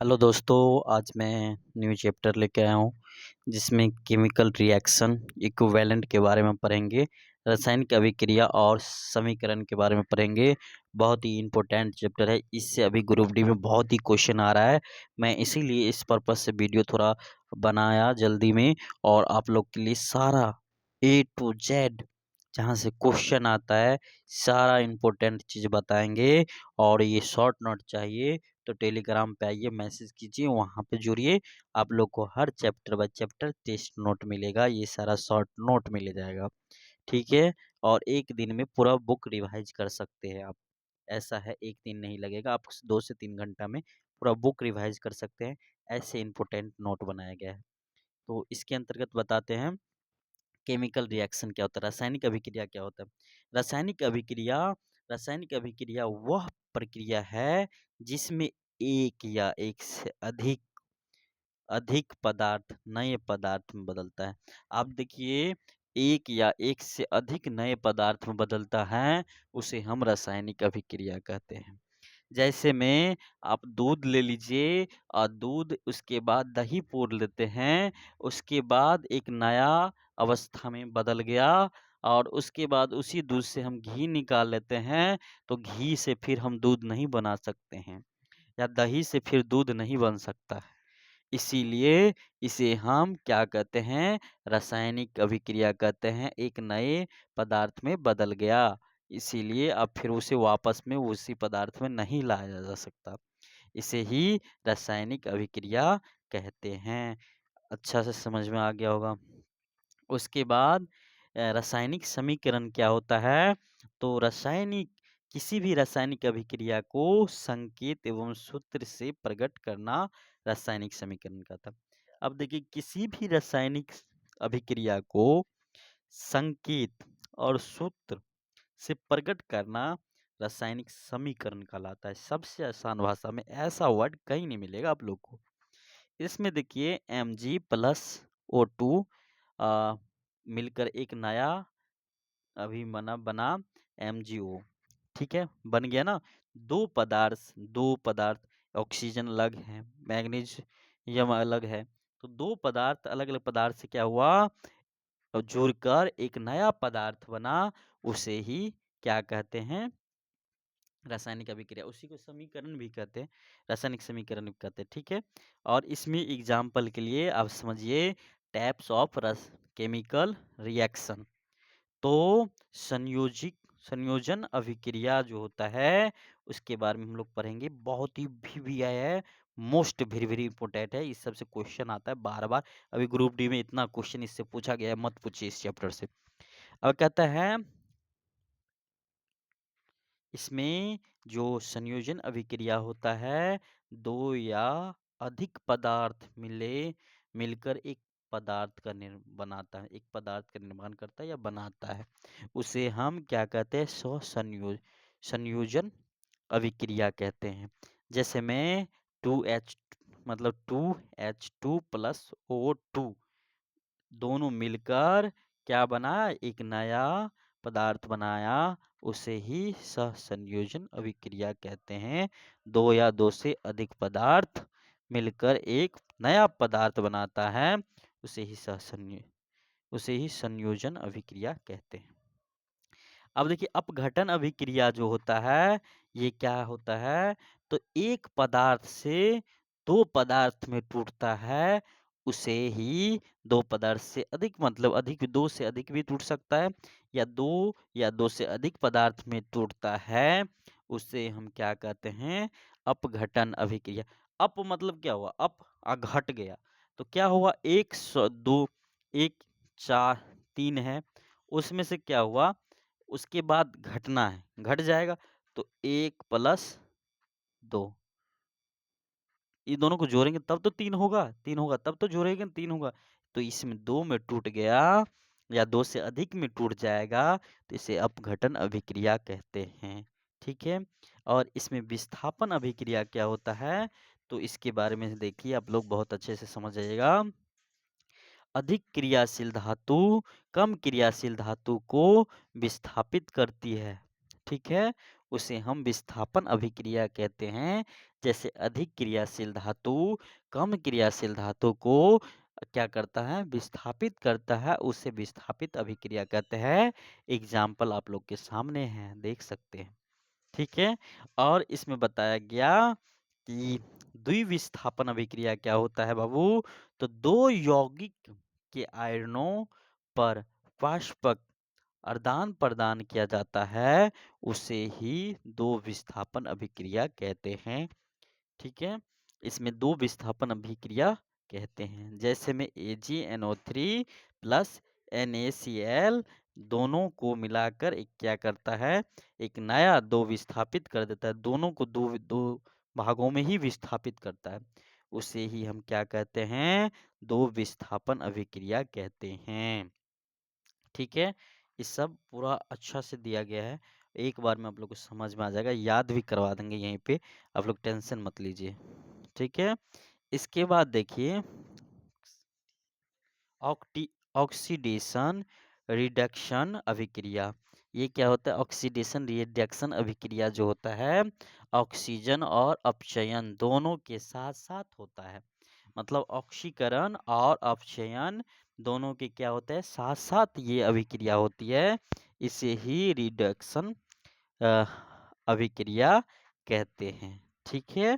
Hello दोस्तों, आज मैं न्यू चैप्टर लेके आया हूँ जिसमें केमिकल रिएक्शन इक्विवेलेंट के बारे में पढ़ेंगे। रासायनिक अभिक्रिया और समीकरण के बारे में पढ़ेंगे। बहुत ही इम्पोर्टेंट चैप्टर है। इससे अभी ग्रुप डी में बहुत ही क्वेश्चन आ रहा है। मैं इसीलिए इस पर्पज से वीडियो थोड़ा बनाया जल्दी में, और आप लोग के लिए सारा ए टू जेड जहाँ से क्वेश्चन आता है सारा इम्पोर्टेंट चीज़ बताएंगे। और ये शॉर्ट नोट चाहिए तो टेलीग्राम पे आइए, मैसेज कीजिए, वहाँ पे जुड़िए। आप लोग को हर chapter by chapter test note मिलेगा, ये सारा शॉर्ट नोट मिल जाएगा, ठीक है। और एक दिन में पूरा बुक रिवाइज कर सकते हैं आप। ऐसा है, एक दिन नहीं लगेगा, आप 2 से 3 घंटा में पूरा बुक रिवाइज कर सकते हैं। ऐसे इम्पोर्टेंट नोट बनाया गया है। तो इसके अंतर्गत बताते हैं केमिकल रिएक्शन क्या होता है, रासायनिक अभिक्रिया क्या होता है। रासायनिक अभिक्रिया रासायनिक अभिक्रिया वह प्रक्रिया है जिसमें एक या एक से अधिक अधिक पदार्थ नए पदार्थ में बदलता है। आप देखिए, एक या एक से अधिक नए पदार्थ में बदलता है, उसे हम रासायनिक अभिक्रिया कहते हैं। जैसे में आप दूध ले लीजिए, और दूध उसके बाद दही पोर लेते हैं, उसके बाद एक नया अवस्था में बदल गया, और उसके बाद उसी दूध से हम घी निकाल लेते हैं। तो घी से फिर हम दूध नहीं बना सकते हैं, या दही से फिर दूध नहीं बन सकता है। इसीलिए इसे हम क्या कहते हैं, रासायनिक अभिक्रिया कहते हैं। एक नए पदार्थ में बदल गया, इसीलिए अब फिर उसे वापस में उसी पदार्थ में नहीं लाया जा सकता। इसे ही रासायनिक अभिक्रिया कहते हैं। अच्छा से समझ में आ गया होगा। उसके बाद रासायनिक समीकरण क्या होता है। तो किसी भी रासायनिक अभिक्रिया को संकेत एवं सूत्र से प्रकट करना रासायनिक समीकरण का था। अब देखिए, किसी भी रासायनिक अभिक्रिया को संकेत और सूत्र से प्रकट करना रासायनिक समीकरण कहलाता है। सबसे आसान भाषा में ऐसा वर्ड कहीं नहीं मिलेगा आप लोग को। इसमें देखिए, Mg+O2 मिलकर एक नया अभी बना MgO, ठीक है, बन गया ना। दो पदार्थ ऑक्सीजन अलग है, मैग्नीशियम अलग है। तो दो पदार्थ अलग अलग पदार्थ से क्या हुआ, और जुड़कर एक नया पदार्थ बना। उसे ही क्या कहते हैं, रासायनिक अभिक्रिया। उसी को समीकरण भी कहते हैं, रासायनिक समीकरण भी कहते हैं, ठीक है। और इसमें एग्जाम्पल के लिए आप समझिए, टाइप्स ऑफ केमिकल रिएक्शन। तो संयोजन अभिक्रिया जो होता है उसके बारे में हम लोग पढ़ेंगे। बहुत ही भी आया है, मोस्ट वेरी वेरी इंपॉर्टेंट है। इस सबसे क्वेश्चन आता है बार बार। अभी ग्रुप डी में इतना क्वेश्चन इससे पूछा गया है, मत पूछिए इस चैप्टर से। अब कहता है, इसमें जो संयोजन अभिक्रिया होता है, दो या अधिक पदार्थ मिलकर एक पदार्थ का बनाता है, एक पदार्थ का निर्माण करता है या बनाता है। उसे हम क्या कहते हैं, संयोजन अभिक्रिया कहते हैं। जैसे में 2H मतलब 2H2+O2 दोनों मिलकर क्या बना, एक नया पदार्थ बनाया। उसे ही सहसंयोजन अभिक्रिया कहते हैं। दो या दो से अधिक पदार्थ मिलकर एक नया पदार्थ बनाता है, उसे ही संयोजन अभिक्रिया कहते हैं। अब देखिए, अपघटन अभिक्रिया जो होता है, ये क्या होता है। तो एक पदार्थ से दो पदार्थ में टूटता है, उसे ही दो पदार्थ से अधिक मतलब अधिक, दो से अधिक भी टूट सकता है, या दो से अधिक पदार्थ में टूटता है, उसे हम क्या कहते हैं, अपघटन अभिक्रिया। अप मतलब क्या हुआ, घट गया। तो क्या हुआ, एक 4 3 है, उसमें से क्या हुआ, उसके बाद घटना है, घट जाएगा। तो 1+2, ये दोनों को जोड़ेंगे तब तो 3 होगा, तब तो जोड़ेंगे 3 होगा। तो इसमें 2 में टूट गया, या 2 से अधिक में टूट जाएगा, तो इसे अपघटन अभिक्रिया कहते हैं, ठीक है। और इसमें विस्थापन अभिक्रिया क्या होता है, तो इसके बारे में देखिए, आप लोग बहुत अच्छे से समझ जाइएगा। अधिक क्रियाशील धातु कम क्रियाशील धातु को विस्थापित करती है, ठीक है। उसे हम विस्थापन अभिक्रिया कहते हैं। जैसे अधिक क्रियाशील धातु कम क्रियाशील धातु को क्या करता है, विस्थापित करता है, उसे विस्थापित अभिक्रिया कहते हैं। एग्जाम्पल आप लोग के सामने है, देख सकते हैं। ठीक है। और इसमें बताया गया कि द्विविस्थापन अभिक्रिया क्या होता है बाबू, तो दो यौगिक के आयनों पर वाष्पक आदान प्रदान किया जाता है, उसे ही दो विस्थापन अभिक्रिया कहते हैं। ठीक है। इसमें दो विस्थापन अभिक्रिया कहते हैं। जैसे में AgNO3 प्लस NaCl दोनों को मिलाकर एक क्या करता है, एक नया दो विस्थापित कर देता है, दोनों को दो दो भागों में ही विस्थापित करता है, उसे ही हम क्या कहते हैं, दो विस्थापन अभिक्रिया कहते हैं। ठीक है। ये सब पूरा अच्छा से दिया गया है, एक बार में आप लोग को समझ में आ जाएगा, याद भी करवा देंगे यहीं पे, आप लोग टेंशन मत लीजिए। ठीक है। इसके बाद देखिए ऑक्सीडेशन रिडक्शन अभिक्रिया। ये क्या होता है, ऑक्सीडेशन रिडक्शन अभिक्रिया जो होता है, ऑक्सीजन और अपचयन दोनों के साथ साथ होता है। मतलब ऑक्सीकरण और अपचयन दोनों के क्या होता है, साथ साथ ये अभिक्रिया होती है, इसे ही रिडक्शन अभिक्रिया कहते हैं। ठीक है।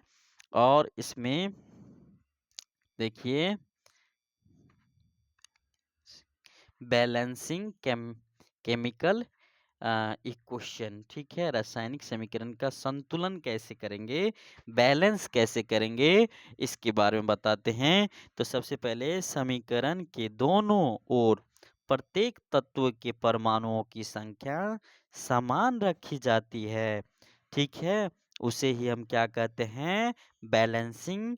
और इसमें देखिए बैलेंसिंग केमिकल इक्वेशन। ठीक है। रासायनिक समीकरण का संतुलन कैसे करेंगे, बैलेंस कैसे करेंगे, इसके बारे में बताते हैं। तो सबसे पहले समीकरण के दोनों ओर प्रत्येक तत्व के परमाणुओं की संख्या समान रखी जाती है। ठीक है। उसे ही हम क्या कहते हैं, बैलेंसिंग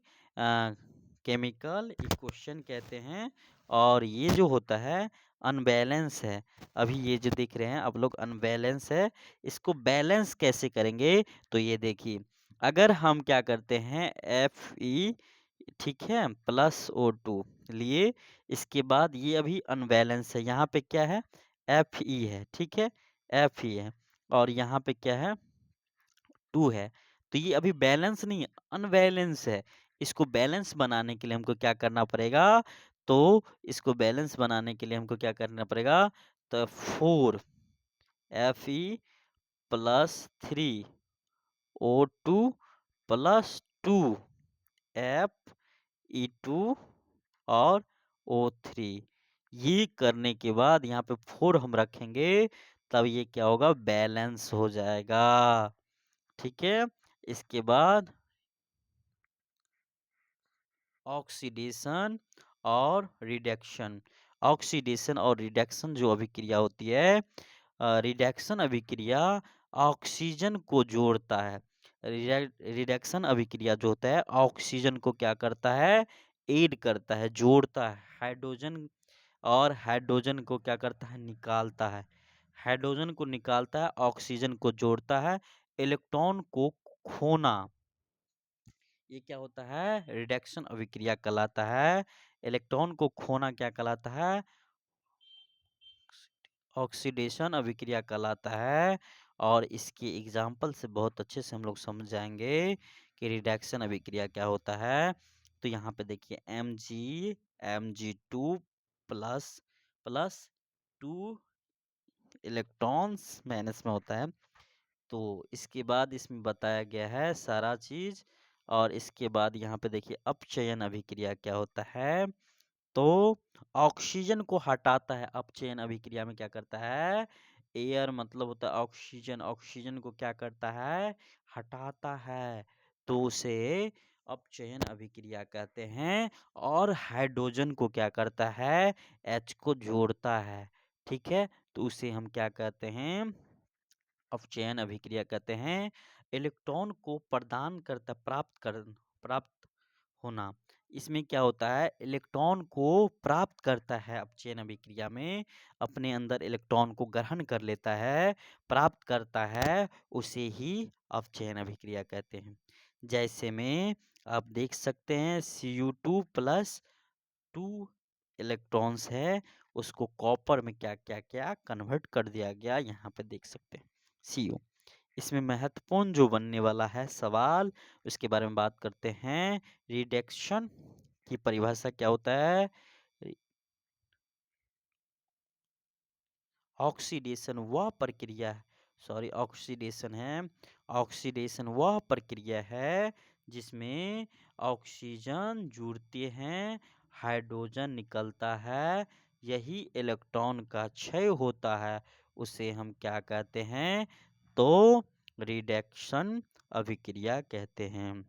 केमिकल इक्वेशन कहते हैं। और ये जो होता है अनबैलेंस है, अभी ये जो देख रहे हैं आप लोग अनबैलेंस है, इसको बैलेंस कैसे करेंगे, तो ये देखिए अगर हम क्या करते हैं Fe, ठीक है, प्लस O2 लिए, इसके बाद ये अभी अनबैलेंस है, यहाँ पे क्या है, Fe है। ठीक है, Fe है, और यहाँ पे क्या है, 2 है। तो ये अभी बैलेंस नहीं है, अनबैलेंस है। इसको बैलेंस बनाने के लिए हमको क्या करना पड़ेगा, तो इसको बैलेंस बनाने के लिए हमको क्या करना पड़ेगा, तो 4 Fe plus 3 O2 plus 2 Fe2 और O3, ये करने के बाद यहाँ पे 4 हम रखेंगे, तब ये क्या होगा, बैलेंस हो जाएगा। ठीक है। इसके बाद ऑक्सीडेशन और रिडक्शन। ऑक्सीडेशन और रिडक्शन जो अभिक्रिया होती है, रिडक्शन अभिक्रिया ऑक्सीजन को जोड़ता है। रिडक्शन अभिक्रिया जो होता है ऑक्सीजन को क्या करता है, ऐड करता है, जोड़ता है, हाइड्रोजन और हाइड्रोजन को क्या करता है, निकालता है। हाइड्रोजन को निकालता है, ऑक्सीजन को जोड़ता है, इलेक्ट्रॉन को खोना, ये क्या होता है, रिडक्शन अभिक्रिया कहलाता है। इलेक्ट्रॉन को खोना क्या कहलाता है, ऑक्सीडेशन अभिक्रिया कहलाता है। और इसके एग्जाम्पल से बहुत अच्छे से हम लोग समझ जाएंगे कि रिडक्शन अभिक्रिया क्या होता है। तो यहाँ पे देखिए Mg2 plus plus 2 electrons minus में होता है। तो इसके बाद इसमें बताया गया है सारा चीज। और इसके बाद यहाँ पे देखिए अपचयन अभिक्रिया क्या होता है, तो ऑक्सीजन को हटाता है। अपचयन अभिक्रिया में क्या करता है, एयर मतलब होता है ऑक्सीजन, ऑक्सीजन को क्या करता है, हटाता है, तो उसे अपचयन अभिक्रिया कहते हैं। और हाइड्रोजन को क्या करता है, H को जोड़ता है। ठीक है। तो उसे हम क्या कहते हैं, अपचयन अभिक्रिया कहते हैं। इलेक्ट्रॉन को प्रदान करता, प्राप्त होना, इसमें क्या होता है, इलेक्ट्रॉन को प्राप्त करता है अपचयन अभिक्रिया में, अपने अंदर इलेक्ट्रॉन को ग्रहण कर लेता है, प्राप्त करता है, उसे ही अपचयन अभिक्रिया कहते हैं। जैसे में आप देख सकते हैं Cu2 प्लस 2 इलेक्ट्रॉन्स है, उसको कॉपर में क्या क्या क्या कन्वर्ट कर दिया गया, यहाँ पे देख सकते हैं Cu। इसमें महत्वपूर्ण जो बनने वाला है सवाल, उसके बारे में बात करते हैं। रिडक्शन की परिभाषा क्या होता है? ऑक्सीडेशन वह प्रक्रिया है, सॉरी ऑक्सीडेशन है, ऑक्सीडेशन वह प्रक्रिया है जिसमें ऑक्सीजन जुड़ते हैं, हाइड्रोजन निकलता है, यही इलेक्ट्रॉन का क्षय होता है, उसे हम क्या कहते हैं? तो रिडक्शन अभिक्रिया कहते हैं।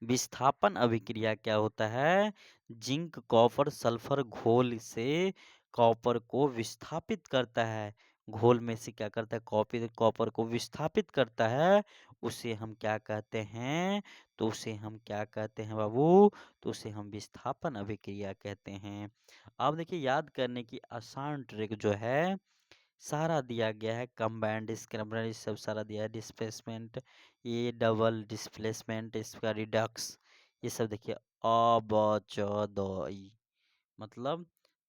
विस्थापन अभिक्रिया क्या होता है? जिंक कॉपर सल्फर घोल से कॉपर को विस्थापित करता है, घोल में से क्या करता है? कॉपर को विस्थापित करता है, उसे हम क्या कहते हैं? तो उसे हम क्या कहते हैं बाबू? तो उसे हम विस्थापन अभिक्रिया कहते हैं। अब देखिए याद करने की आसान ट्रिक जो है, सारा दिया गया है, कंबाइंड स्क्रैम्बलर सब सारा दिया है, डिस्प्लेसमेंट, ये डबल डिस्प्लेसमेंट, इसका रिडक्स, ये सब देखिए अबचदई, मतलब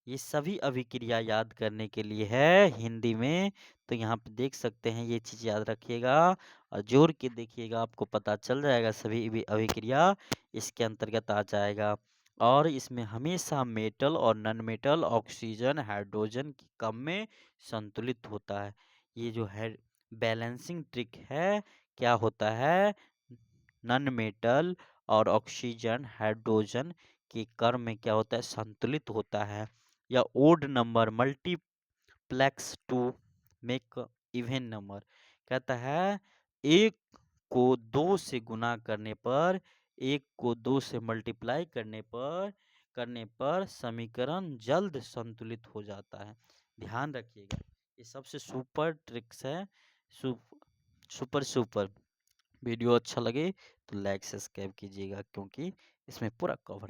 ये सभी अभिक्रिया याद करने के लिए है हिंदी में। तो यहाँ पे देख सकते हैं, ये चीज़ याद रखिएगा और जोड़ के देखिएगा, आपको पता चल जाएगा सभी अभिक्रिया इसके अंतर्गत आ जाएगा। और इसमें हमेशा मेटल और नॉन मेटल, ऑक्सीजन हाइड्रोजन की कम में संतुलित होता है। ये जो है बैलेंसिंग ट्रिक है, क्या होता है? नॉन मेटल और ऑक्सीजन हाइड्रोजन के क्रम में क्या होता है? संतुलित होता है। या odd number multiplex to make even number, कहता है एक को दो से गुना करने पर, एक को दो से मल्टीप्लाई करने पर समीकरण जल्द संतुलित हो जाता है। ध्यान रखिएगा, ये सबसे सुपर ट्रिक्स है। सुपर सुपर वीडियो अच्छा लगे तो लाइक सब्सक्राइब कीजिएगा, क्योंकि इसमें पूरा कवर